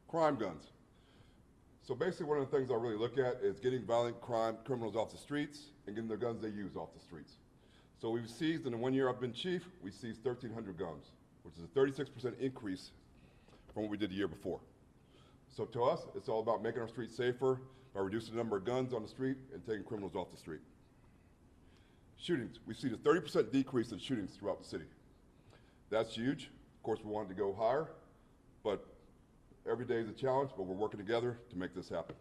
Crime guns. So basically one of the things I really look at is getting violent criminals off the streets and getting the guns they use off the streets. So we've seized, in the 1 year I've been chief, we seized 1,300 guns, which is a 36% increase from what we did the year before. So to us, it's all about making our streets safer by reducing the number of guns on the street and taking criminals off the street. Shootings, we see a 30% decrease in shootings throughout the city. That's huge. Of course, we wanted to go higher, but every day is a challenge, but we're working together to make this happen.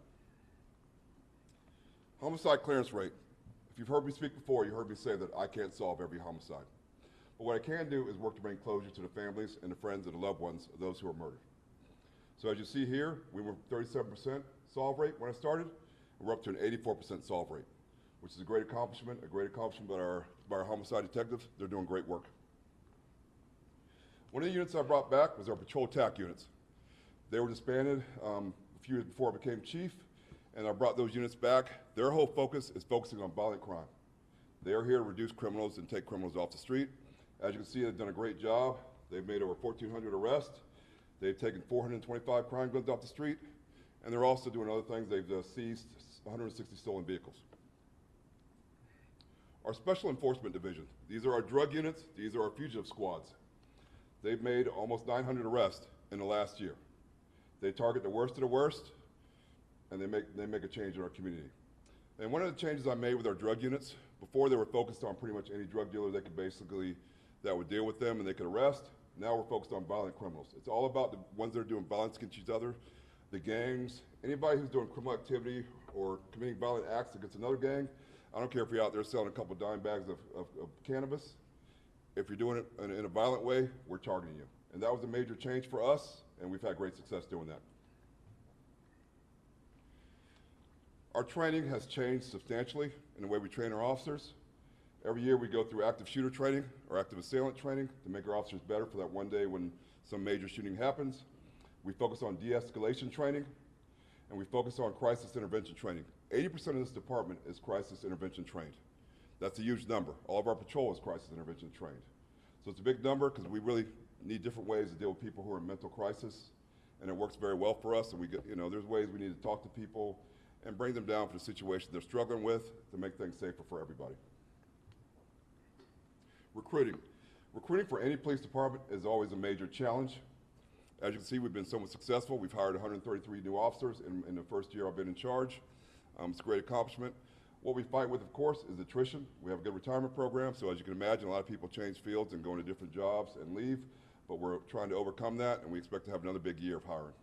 Homicide clearance rate. If you've heard me speak before, you heard me say that I can't solve every homicide. But what I can do is work to bring closure to the families and the friends and the loved ones of those who are murdered. So as you see here, we were 37% solve rate when I started, and we're up to an 84% solve rate, which is a great accomplishment by our homicide detectives. They're doing great work. One of the units I brought back was our patrol TAC units. They were disbanded a few years before I became chief, and I brought those units back. Their whole focus is focusing on violent crime. They are here to reduce criminals and take criminals off the street. As you can see, they've done a great job. They've made over 1,400 arrests. They've taken 425 crime guns off the street, and they're also doing other things. They've seized 160 stolen vehicles. Our Special Enforcement Division. These are our drug units. These are our fugitive squads. They've made almost 900 arrests in the last year. They target the worst of the worst, and they make a change in our community. And one of the changes I made with our drug units, before they were focused on pretty much any drug dealer that would deal with them and they could arrest. Now we're focused on violent criminals. It's all about the ones that are doing violence against each other, the gangs, anybody who's doing criminal activity or committing violent acts against another gang. I don't care if you're out there selling a couple dime bags of cannabis. If you're doing it in a violent way, we're targeting you. And that was a major change for us, and we've had great success doing that. Our training has changed substantially in the way we train our officers. Every year we go through active shooter training or active assailant training to make our officers better for that one day when some major shooting happens. We focus on de-escalation training, and we focus on crisis intervention training. 80% of this department is crisis intervention trained. That's a huge number. All of our patrol is crisis intervention trained. So it's a big number because we really need different ways to deal with people who are in mental crisis, and it works very well for us. And there's ways we need to talk to people and bring them down for the situation they're struggling with to make things safer for everybody. Recruiting. Recruiting for any police department is always a major challenge. As you can see, we've been somewhat successful. We've hired 133 new officers in the first year I've been in charge. It's a great accomplishment. What we fight with, of course, is attrition. We have a good retirement program, so as you can imagine, a lot of people change fields and go into different jobs and leave, but we're trying to overcome that, and we expect to have another big year of hiring.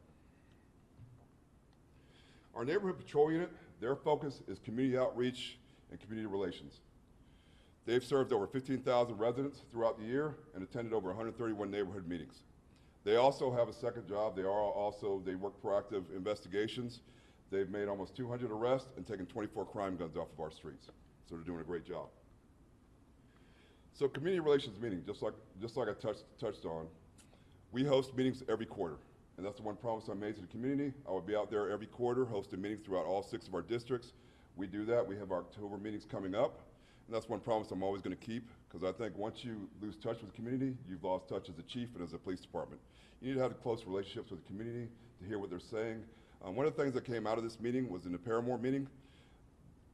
Our neighborhood patrol unit, their focus is community outreach and community relations. They've served over 15,000 residents throughout the year and attended over 131 neighborhood meetings. They also have a second job. They work proactive investigations. They've made almost 200 arrests and taken 24 crime guns off of our streets. So they're doing a great job. So community relations meeting, just like I touched on, we host meetings every quarter. And that's the one promise I made to the community. I would be out there every quarter hosting meetings throughout all 6 of our districts. We do that. We have our October meetings coming up. And that's one promise I'm always going to keep, because I think once you lose touch with the community, you've lost touch as a chief and as a police department. You need to have close relationships with the community to hear what they're saying. One of the things that came out of this meeting was in the Paramore meeting.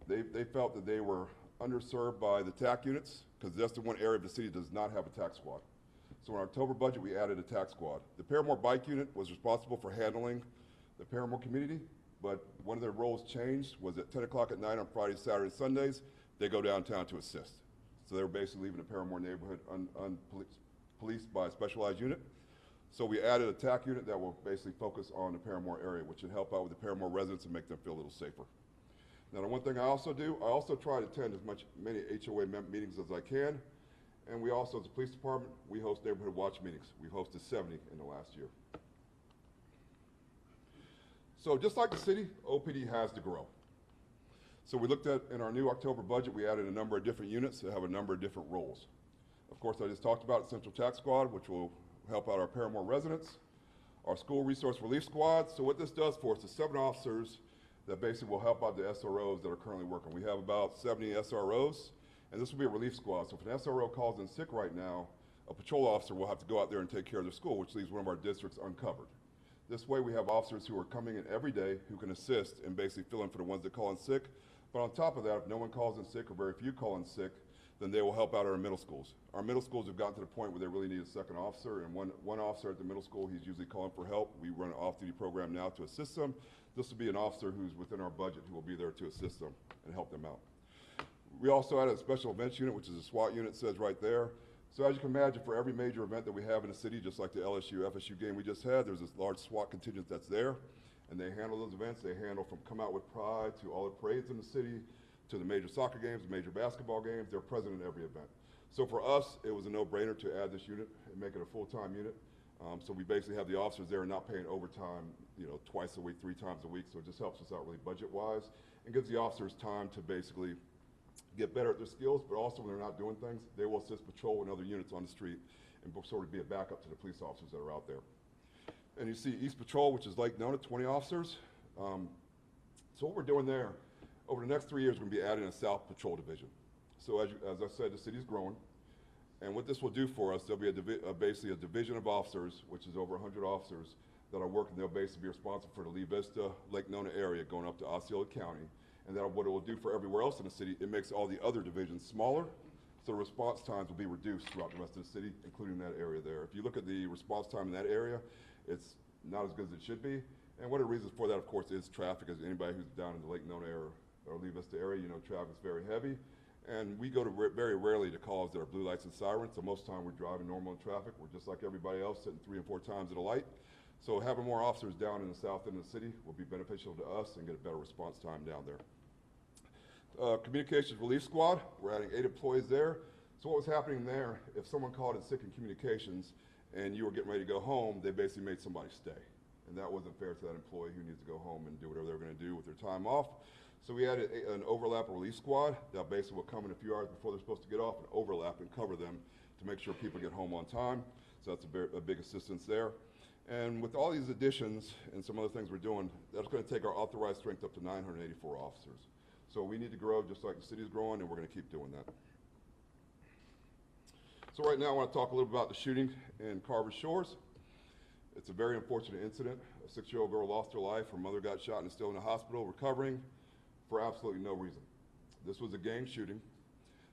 They felt that they were underserved by the TAC units, because that's the one area of the city that does not have a TAC squad. So in our October budget, we added a TAC squad. The Paramore bike unit was responsible for handling the Paramore community, but one of their roles changed was at 10 o'clock at night on Fridays, Saturdays, Sundays, they go downtown to assist. So they were basically leaving the Paramore neighborhood policed by a specialized unit. So we added a TAC unit that will basically focus on the Paramore area, which should help out with the Paramore residents and make them feel a little safer. Now, the one thing I also do, I also try to attend many HOA meetings as I can. And we also, as a police department, we host neighborhood watch meetings. We've hosted 70 in the last year. So just like the city, OPD has to grow. So we looked at, in our new October budget, we added a number of different units that have a number of different roles. Of course, I just talked about Central TAC Squad, which will help out our Paramore residents, our School Resource Relief Squad. So what this does for us is 7 officers that basically will help out the SROs that are currently working. We have about 70 SROs, and this will be a relief squad. So if an SRO calls in sick right now, a patrol officer will have to go out there and take care of their school, which leaves one of our districts uncovered. This way we have officers who are coming in every day who can assist and basically fill in for the ones that call in sick. But on top of that, if no one calls in sick or very few call in sick, then they will help out our middle schools. Our middle schools have gotten to the point where they really need a second officer, and one officer at the middle school, he's usually calling for help. We run an off-duty program now to assist them. This will be an officer who's within our budget who will be there to assist them and help them out. We also added a special events unit, which is a SWAT unit, says right there. So as you can imagine, for every major event that we have in the city, just like the LSU, FSU game we just had, there's this large SWAT contingent that's there, and they handle those events. They handle from Come Out with Pride to all the parades in the city, to the major soccer games, major basketball games. They're present in every event. So for us, it was a no-brainer to add this unit and make it a full-time unit. So we basically have the officers there and not paying overtime, twice a week, 3 times a week. So it just helps us out really budget-wise and gives the officers time to basically get better at their skills, but also when they're not doing things, they will assist patrol and other units on the street and sort of be a backup to the police officers that are out there. And you see East Patrol, which is Lake Nona, 20 officers. So what we're doing there, over the next 3 years, we're going to be adding a South Patrol Division. So as I said, the city's growing. And what this will do for us, there'll be basically a division of officers, which is over 100 officers that are working. They'll basically be responsible for the Lee Vista, Lake Nona area going up to Osceola County. And that what it will do for everywhere else in the city, it makes all the other divisions smaller, so the response times will be reduced throughout the rest of the city, including that area there. If you look at the response time in that area, it's not as good as it should be. And one of the reasons for that, of course, is traffic. As anybody who's down in the Lake Nona area or Lee Vista area, traffic's very heavy. And we go to very rarely to calls that are blue lights and sirens, so most of the time we're driving normal in traffic. We're just like everybody else, sitting 3 and 4 times at a light. So having more officers down in the south end of the city will be beneficial to us and get a better response time down there. Communications Relief Squad, we're adding 8 employees there. So what was happening there, if someone called in sick in communications and you were getting ready to go home, they basically made somebody stay. And that wasn't fair to that employee who needs to go home and do whatever they're going to do with their time off. So we added an overlap relief squad that basically will come in a few hours before they're supposed to get off and overlap and cover them to make sure people get home on time. So that's a big assistance there. And with all these additions and some other things we're doing, that's going to take our authorized strength up to 984 officers. So we need to grow just like the city's growing, and we're going to keep doing that. So right now I want to talk a little bit about the shooting in Carver Shores. It's a very unfortunate incident. A 6-year-old girl lost her life. Her mother got shot and is still in the hospital recovering for absolutely no reason. This was a gang shooting.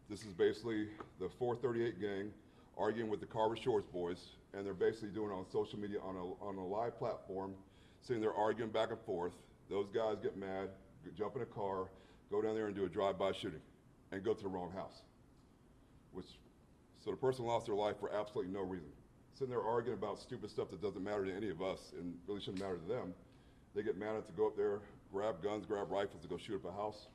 This is basically the 438 gang arguing with the Carver Shores boys, and they're basically doing it on social media on a live platform, sitting there arguing back and forth. Those guys get mad, jump in a car, go down there and do a drive-by shooting and go to the wrong house. So the person lost their life for absolutely no reason. Sitting there arguing about stupid stuff that doesn't matter to any of us and really shouldn't matter to them. They get mad at to go up there, grab guns, grab rifles to go shoot up a house.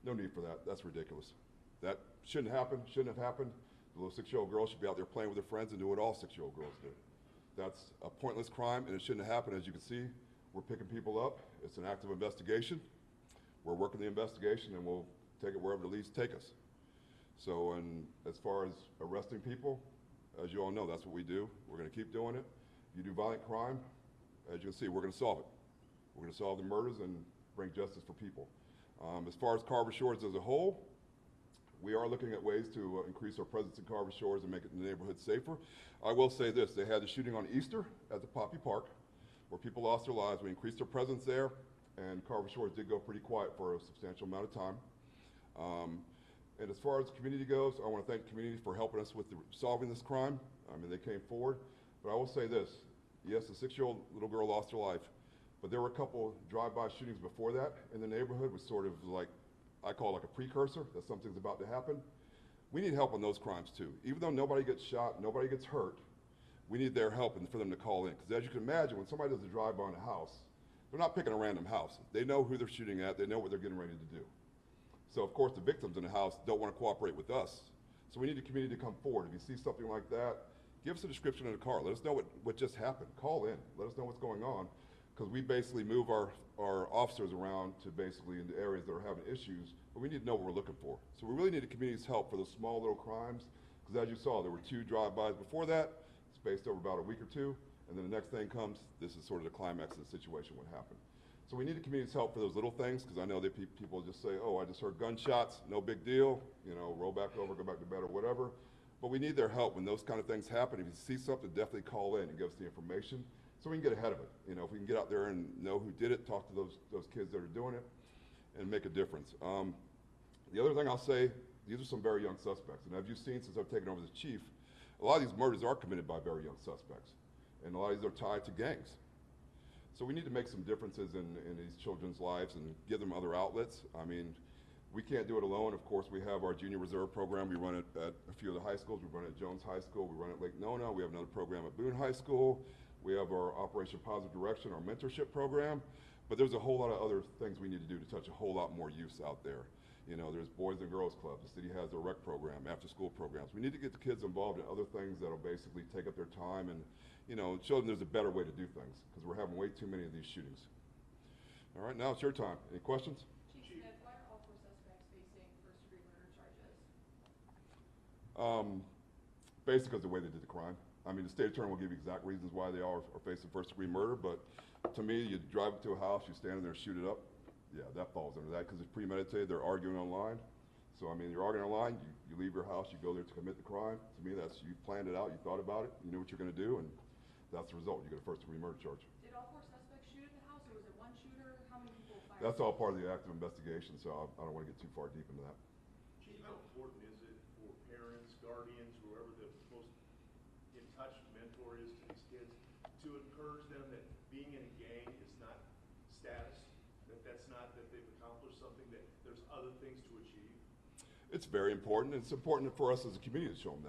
No need for that. That's ridiculous. That shouldn't happen, shouldn't have happened. The little 6-year-old girl should be out there playing with her friends and do what all 6-year-old girls do. That's a pointless crime, and it shouldn't have happened. As you can see, we're picking people up. It's an active investigation. We're working the investigation, and we'll take it wherever the leads take us. So, and as far as arresting people, as you all know, that's what we do. We're going to keep doing it. If you do violent crime, as you can see, we're going to solve it. We're going to solve the murders and bring justice for people. As far as Carver Shores as a whole, we are looking at ways to increase our presence in Carver Shores and make the neighborhood safer. I will say this, they had the shooting on Easter at the Poppy Park, where people lost their lives. We increased our presence there, and Carver Shores did go pretty quiet for a substantial amount of time. And as far as the community goes, I want to thank the community for helping us with solving this crime. I mean, they came forward. But I will say this, yes, the 6-year-old little girl lost her life, but there were a couple drive-by shootings before that in the neighborhood, which sort of like, I call it like a precursor that something's about to happen. We need help on those crimes too. Even though nobody gets shot, nobody gets hurt, we need their help and for them to call in. Because as you can imagine, when somebody does a drive-by on a house, they're not picking a random house. They know who they're shooting at, they know what they're getting ready to do. So of course the victims in the house don't want to cooperate with us. So we need the community to come forward. If you see something like that, give us a description of the car. Let us know what just happened. Call in, let us know what's going on. Because we basically move our officers around to basically in the areas that are having issues, but we need to know what we're looking for. So we really need the community's help for those small little crimes, because as you saw, there were 2 drive-bys before that, spaced over about a week or 2, and then the next thing comes, this is sort of the climax of the situation, what happened. So we need the community's help for those little things, because I know that people just say, oh, I just heard gunshots, no big deal, roll back over, go back to bed or whatever. But we need their help when those kind of things happen. If you see something, definitely call in and give us the information. so we can get ahead of it. You know, if we can get out there and know who did it, talk to those kids that are doing it, and make a difference. The other thing I'll say, these are some very young suspects, and as you've seen since I've taken over as chief, a lot of these murders are committed by very young suspects, and a lot of these are tied to gangs. So we need to make some differences in these children's lives and give them other outlets. I mean, we can't do it alone. Of course, we have our Junior Reserve program. We run it at a few of the high schools. We run it at Jones High School. We run it at Lake Nona. We have another program at Boone High School. We have our Operation Positive Direction, our mentorship program. But there's a whole lot of other things we need to do to touch a whole lot more youth out there. You know, there's Boys and Girls Clubs. The city has their rec program, after-school programs. We need to get the kids involved in other things that'll basically take up their time and, you know, show them there's a better way to do things, because we're having way too many of these shootings. All right, now it's your time. Any questions? Chief Smith, why are all 4 suspects facing first-degree murder charges? Basically because of the way they did the crime. I mean, the state attorney will give you exact reasons why they are facing first-degree murder, but to me, you drive up to a house, you stand in there, shoot it up. Yeah, that falls under that because it's premeditated. They're arguing online. So, I mean, you're arguing online, you leave your house, you go there to commit the crime. To me, that's, you planned it out, you thought about it, you knew what you're going to do, and that's the result. You get a first-degree murder charge. Did all 4 suspects shoot at the house, or was it one shooter? How many people fired? That's all part of the active investigation, so I don't want to get too far deep into that. Chief, how important is it for parents, guardians, whoever the most in touch mentor is to these kids, to encourage them that being in a gang is not status, that's not that they've accomplished something, that there's other things to achieve? It's very important. It's important for us as a community to show them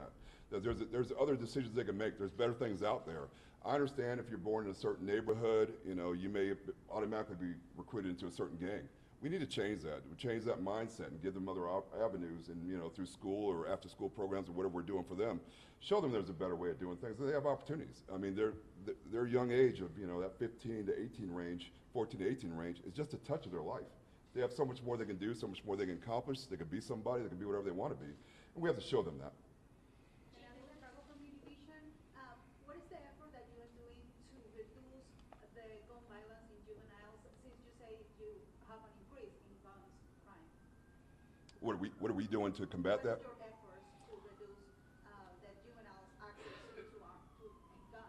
that there's other decisions they can make. There's better things out there. I understand if you're born in a certain neighborhood, you know, you may automatically be recruited into a certain gang. We need to change that. We change that mindset and give them other avenues, and you know, through school or after-school programs or whatever we're doing for them. Show them there's a better way of doing things. And they have opportunities. I mean, their young age of, you know, that 15 to 18 range, 14 to 18 range is just a touch of their life. They have so much more they can do, so much more they can accomplish. They can be somebody. They can be whatever they want to be, and we have to show them that. What is the effort that you are doing to reduce the gun violence in juveniles, since you say you have an increase in guns crime? What are we doing to combat that? What is your efforts to reduce the juveniles' access to a gun?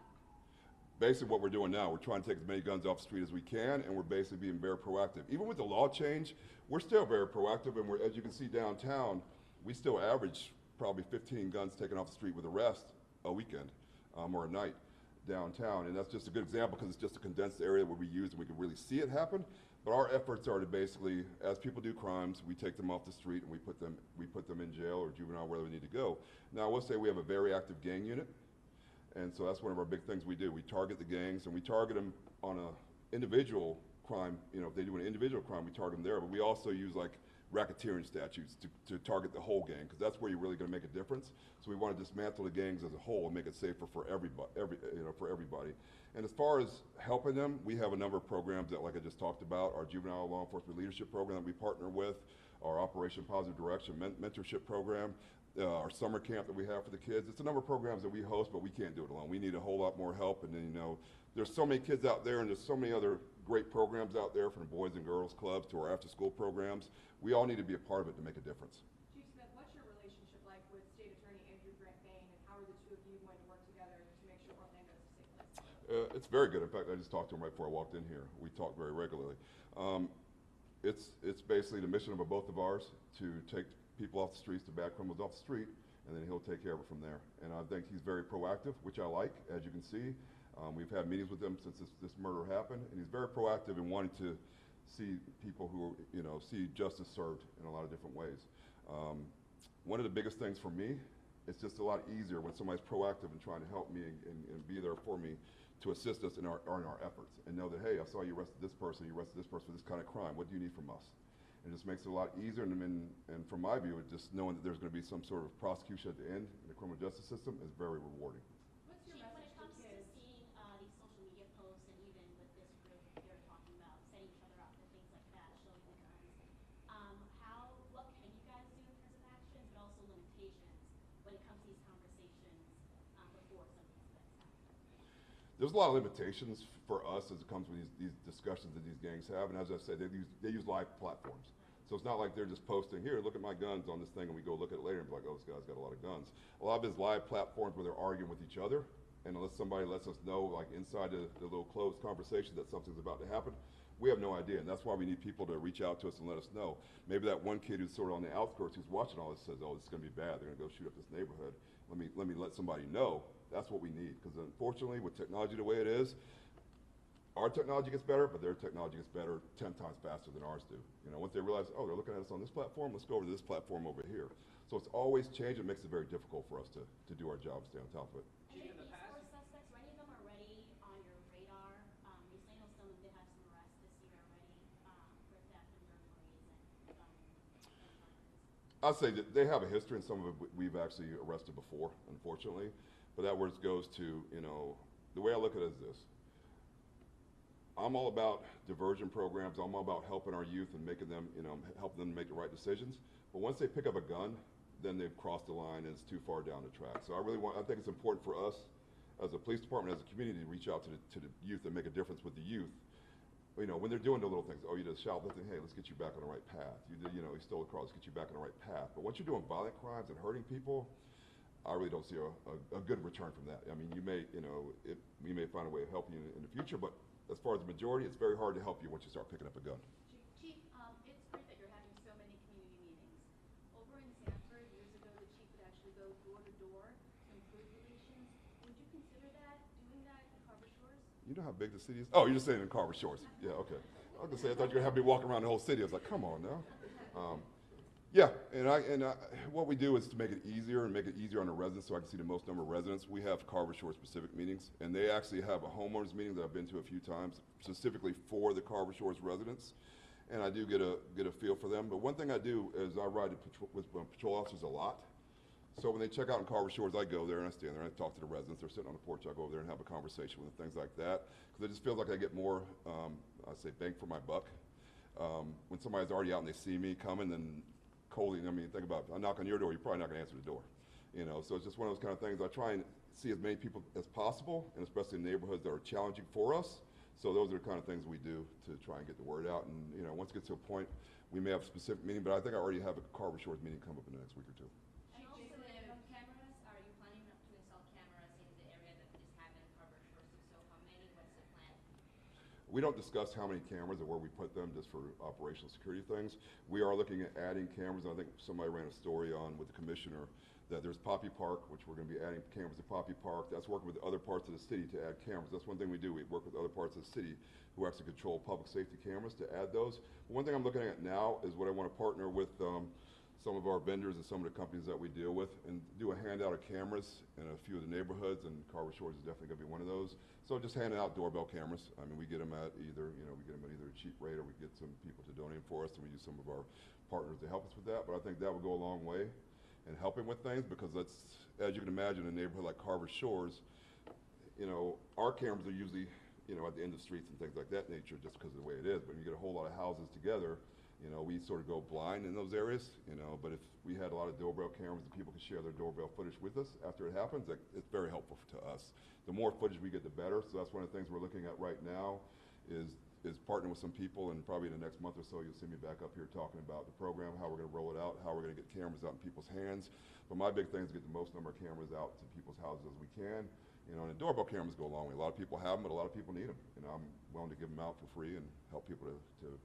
Basically what we're doing now, we're trying to take as many guns off the street as we can, and we're basically being very proactive. Even with the law change, we're still very proactive, and as you can see downtown, we still average probably 15 guns taken off the street with arrest a weekend or a night downtown. And that's just a good example because it's just a condensed area where we use and we can really see it happen. But our efforts are to basically, as people do crimes, we take them off the street and we put them in jail or juvenile, wherever they need to go. Now I will say we have a very active gang unit. And so that's one of our big things we do. We target the gangs, and we target them on an individual crime. You know, if they do an individual crime, we target them there. But we also use like racketeering statutes to target the whole gang, because that's where you're really going to make a difference. So we want to dismantle the gangs as a whole and make it safer for everybody. For everybody. And as far as helping them, we have a number of programs that, like I just talked about, our juvenile law enforcement leadership program that we partner with, our Operation Positive Direction mentorship program. Our summer camp that we have for the kids. It's a number of programs that we host, but we can't do it alone. We need a whole lot more help. And then, you know, there's so many kids out there, and there's so many other great programs out there, from the Boys and Girls Clubs to our after-school programs. We all need to be a part of it to make a difference. Chief Smith, what's your relationship like with State Attorney Andrew Grant Bain, and how are the two of you going to work together to make sure Orlando is a safe place? It's very good. In fact, I just talked to him right before I walked in here. We talk very regularly. It's basically the mission of both of ours to take people off the streets, to bad criminals off the street, and then he'll take care of it from there. And I think he's very proactive, which I like, as you can see. We've had meetings with him since this murder happened, and he's very proactive in wanting to see people who, you know, see justice served in a lot of different ways. One of the biggest things for me, it's just a lot easier when somebody's proactive and trying to help me and be there for me to assist us in our efforts, and know that, hey, I saw you arrested this person for this kind of crime. What do you need from us? It just makes it a lot easier, and from my view, just knowing that there's going to be some sort of prosecution at the end in the criminal justice system is very rewarding. What's your Chief, when message it comes to to kids? seeing these social media posts, and even with this group, they're talking about setting each other up for things like that, showing the guns, what can you guys do in terms of actions, but also limitations when it comes to these conversations before some of these events happen? There's a lot of limitations for us as it comes with these discussions that these gangs have, and as I said, they use live platforms. So it's not like they're just posting, here, look at my guns on this thing, and we go look at it later and be like, oh, this guy's got a lot of guns. A lot of it is live platforms where they're arguing with each other, and unless somebody lets us know, like inside the little closed conversation, that something's about to happen, we have no idea. And that's why we need people to reach out to us and let us know. Maybe that one kid who's sort of on the outskirts who's watching all this says, oh, this is going to be bad. They're going to go shoot up this neighborhood. Let me let somebody know. That's what we need. Because unfortunately, with technology the way it is, our technology gets better, but their technology gets better 10 times faster than ours do. You know, once they realize, oh, they're looking at us on this platform, let's go over to this platform over here. So it's always change. It makes it very difficult for us to do our job, stay on top of it. Are any of these four suspects, or any of them already on your radar? Recently, I know some did have some arrests this year already for theft and burglaries and gun charges. I'd say that they have a history, and some of it we've actually arrested before, unfortunately. But that word goes to, you know, the way I look at it is this. I'm all about diversion programs. I'm all about helping our youth and making them, you know, helping them make the right decisions. But once they pick up a gun, then they've crossed the line and it's too far down the track. So I think it's important for us as a police department, as a community, to reach out to the youth and make a difference with the youth. You know, when they're doing the little things, oh, you did shoplifting, hey, let's get you back on the right path. You did, you know, you stole a car, let's get you back on the right path. But once you're doing violent crimes and hurting people, I really don't see a good return from that. I mean, you may, you know, we may find a way of helping you in the future, but as far as the majority, it's very hard to help you once you start picking up a gun. Chief, it's great that you're having so many community meetings. Over in Sanford, years ago, the chief would actually go door to door to improve relations. Would you consider that, doing that in Carver Shores? You know how big the city is? Oh, you're just saying in Carver Shores. Yeah, okay. I was gonna say, I thought you were gonna have me walk around the whole city. I was like, come on now. Yeah, what we do is to make it easier and make it easier on the residents so I can see the most number of residents. We have Carver Shores specific meetings, and they actually have a homeowners meeting that I've been to a few times, specifically for the Carver Shores residents. And I do get a feel for them. But one thing I do is I ride with patrol officers a lot. So when they check out in Carver Shores, I go there and I stand there and I talk to the residents. They're sitting on the porch. I go over there and have a conversation with them, things like that. Because it just feels like I get more, I say, bang for my buck. When somebody's already out and they see me coming, then coldly, I mean, think about it. I knock on your door, you're probably not going to answer the door. You know, so it's just one of those kind of things. I try and see as many people as possible, and especially in neighborhoods that are challenging for us. So those are the kind of things we do to try and get the word out. And, you know, once it gets to a point, we may have a specific meeting, but I think I already have a Carver Shores meeting come up in the next week or two. And also cameras, are you planning to install cameras in the area that we just have in Carver Shores? If so, how many? What's the plan? We don't discuss how many cameras or where we put them just for operational security things. We are looking at adding cameras. I think somebody ran a story on with the commissioner that there's Poppy Park, which we're going to be adding cameras to Poppy Park. That's working with other parts of the city to add cameras. That's one thing we do. We work with other parts of the city who actually control public safety cameras to add those. But one thing I'm looking at now is what I want to partner with some of our vendors and some of the companies that we deal with and do a handout of cameras in a few of the neighborhoods, and Carver Shores is definitely going to be one of those. So just handing out doorbell cameras. I mean, we get them at either, you know, we get them at either a cheap rate or we get some people to donate for us, and we use some of our partners to help us with that. But I think that would go a long way in helping with things, because that's, as you can imagine, in a neighborhood like Carver Shores, you know, our cameras are usually, you know, at the end of streets and things like that nature just because of the way it is. But when you get a whole lot of houses together, you know, we sort of go blind in those areas, you know, but if we had a lot of doorbell cameras and people could share their doorbell footage with us after it happens, it's very helpful to us. The more footage we get, the better. So that's one of the things we're looking at right now is partnering with some people, and probably in the next month or so, you'll see me back up here talking about the program, how we're going to roll it out, how we're going to get cameras out in people's hands. But my big thing is to get the most number of cameras out to people's houses as we can. You know, and the doorbell cameras go a long way. A lot of people have them, but a lot of people need them. You know, I'm willing to give them out for free and help people to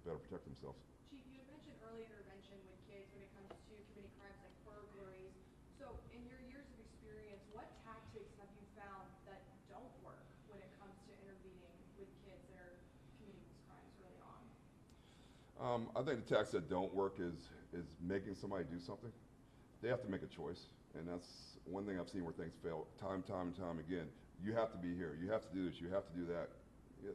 better protect themselves. Chief, you had mentioned early intervention with kids when it comes to committing crimes like burglaries. So in your years of experience, what tactics have you found that don't work when it comes to intervening with kids that are committing these crimes early on? I think the tactics that don't work is making somebody do something. They have to make a choice, and that's one thing I've seen where things fail time and time again. You have to be here. You have to do this. You have to do that.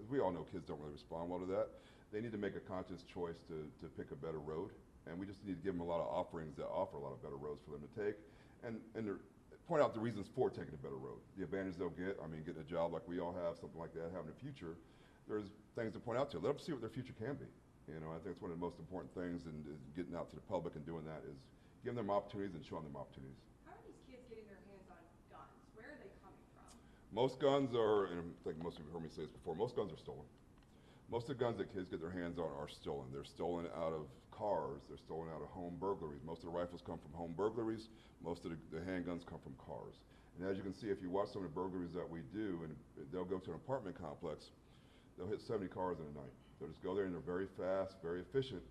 We all know kids don't really respond well to that. They need to make a conscious choice to pick a better road, and we just need to give them a lot of offerings that offer a lot of better roads for them to take, and to point out the reasons for taking a better road, the advantage they'll get. I mean, getting a job like we all have, something like that, having a future. There's things to point out to. Let them see what their future can be. You know, I think it's one of the most important things in getting out to the public and doing that is giving them opportunities and showing them opportunities. How are these kids getting their hands on guns? Where are they coming from? Most guns are, and I think most of you heard me say this before, most guns are stolen. Most of the guns that kids get their hands on are stolen. They're stolen out of cars. They're stolen out of home burglaries. Most of the rifles come from home burglaries. Most of the handguns come from cars. And as you can see, if you watch some of the burglaries that we do, and they'll go to an apartment complex, they'll hit 70 cars in a night. They'll just go there and they're very fast, very efficient,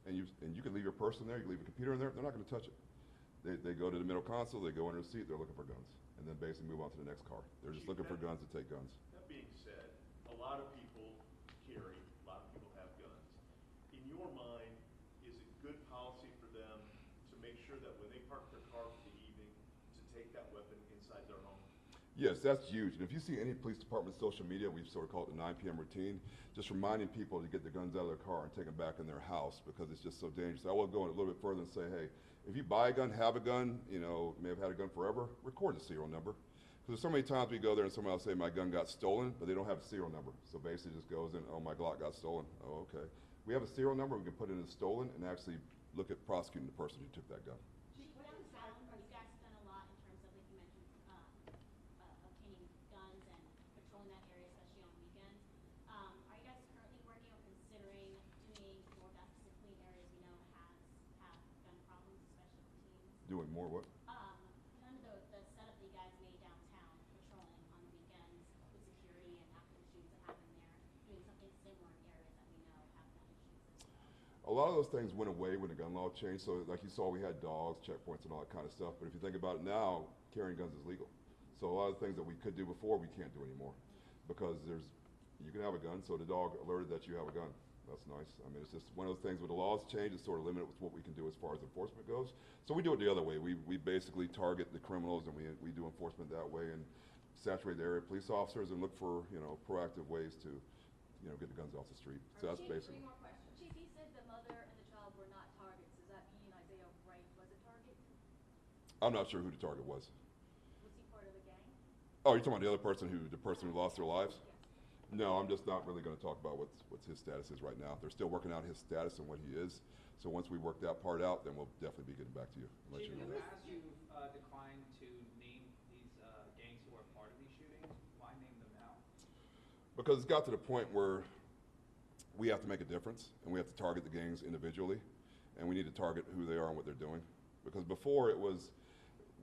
and you can leave your purse in there, you can leave a computer in there, they're not going to touch it. They go to the middle console, they go under the seat, they're looking for guns, and then basically move on to the next car. They're just looking for guns to take guns. That being said, a lot of people carry, a lot of people have guns. In your mind, is it good policy for them to make sure that when they park their car for the evening, to take that weapon inside their home? Yes, that's huge. And if you see any police department social media, we sort of call it the 9 p.m. routine, just reminding people to get the guns out of their car and take them back in their house because it's just so dangerous. I will go a little bit further and say, hey, if you buy a gun, have a gun, may have had a gun forever, record the serial number. Because there's so many times we go there and someone will say my gun got stolen, but they don't have a serial number. So basically it just goes in, oh, my Glock got stolen. Oh, okay. We have a serial number, we can put it in as stolen and actually look at prosecuting the person who took that gun. Chief, downtown, you guys have done a lot in terms of, like you mentioned, obtaining guns and patrolling that area, especially on weekends. Are you guys currently working on considering doing more of that specifically in areas we know have gun problems, especially for teens? Doing more what? Kind of the setup that you guys made downtown, patrolling on the weekends with security and after the shootings that happen there, doing something similar in areas that we know have gun issues as well. A lot of those things went away when the gun law changed. So like you saw, we had dogs, checkpoints, and all that kind of stuff. But if you think about it now, carrying guns is legal. So a lot of things that we could do before, we can't do anymore. Because you can have a gun, so the dog alerted that you have a gun. That's nice. I mean, it's just one of those things where the laws change, it's sort of limited with what we can do as far as enforcement goes. So we do it the other way. We basically target the criminals and we do enforcement that way and saturate the area of police officers and look for, proactive ways to, get the guns off the street. So that's Chief, basically. 3 more questions. Chief, you said the mother and the child were not targets. Does that mean Isaiah Wright was a target? I'm not sure who the target was. Was he part of the gang? Oh, you're talking about the person who lost their lives? No, I'm just not really going to talk about what's his status is right now. They're still working out his status and what he is. So once we work that part out, then we'll definitely be getting back to you. And let Chief, you in know the that. past you've declined to name these gangs who are part of these shootings. Why name them now? Because it's got to the point where we have to make a difference and we have to target the gangs individually and we need to target who they are and what they're doing. Because before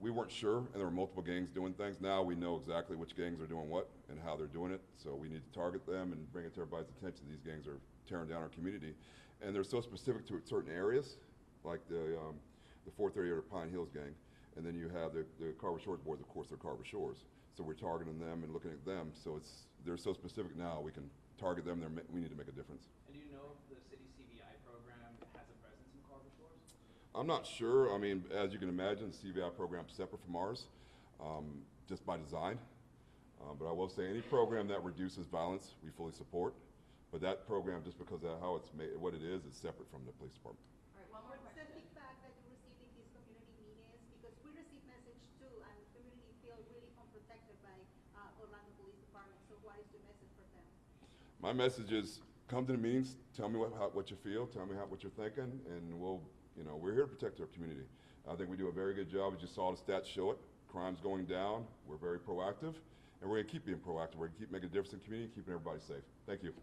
we weren't sure and there were multiple gangs doing things. Now we know exactly which gangs are doing what and how they're doing it. So we need to target them and bring it to everybody's attention. These gangs are tearing down our community. And they're so specific to certain areas, like the 430 or Pine Hills gang. And then you have the Carver Shores boys, of course, they're Carver Shores. So we're targeting them and looking at them. So they're so specific now, we can target them. We need to make a difference. And do you know if the city CVI program has a presence in Carver Shores? I'm not sure. I mean, as you can imagine, the CVI program is separate from ours, just by design. But I will say any program that reduces violence, we fully support. But that program, just because of how it's made, what it is separate from the police department. All right, one more What's the question. feedback that you receive in these community meetings? Because we receive message too, and the community feel really unprotected by Orlando Police Department. So what is your message for them? My message is come to the meetings, tell me what you feel, tell me what you're thinking, and we're here to protect our community. I think we do a very good job. As you saw, the stats show it. Crime's going down. We're very proactive, and we're going to keep being proactive. We're going to keep making a difference in the community, keeping everybody safe. Thank you.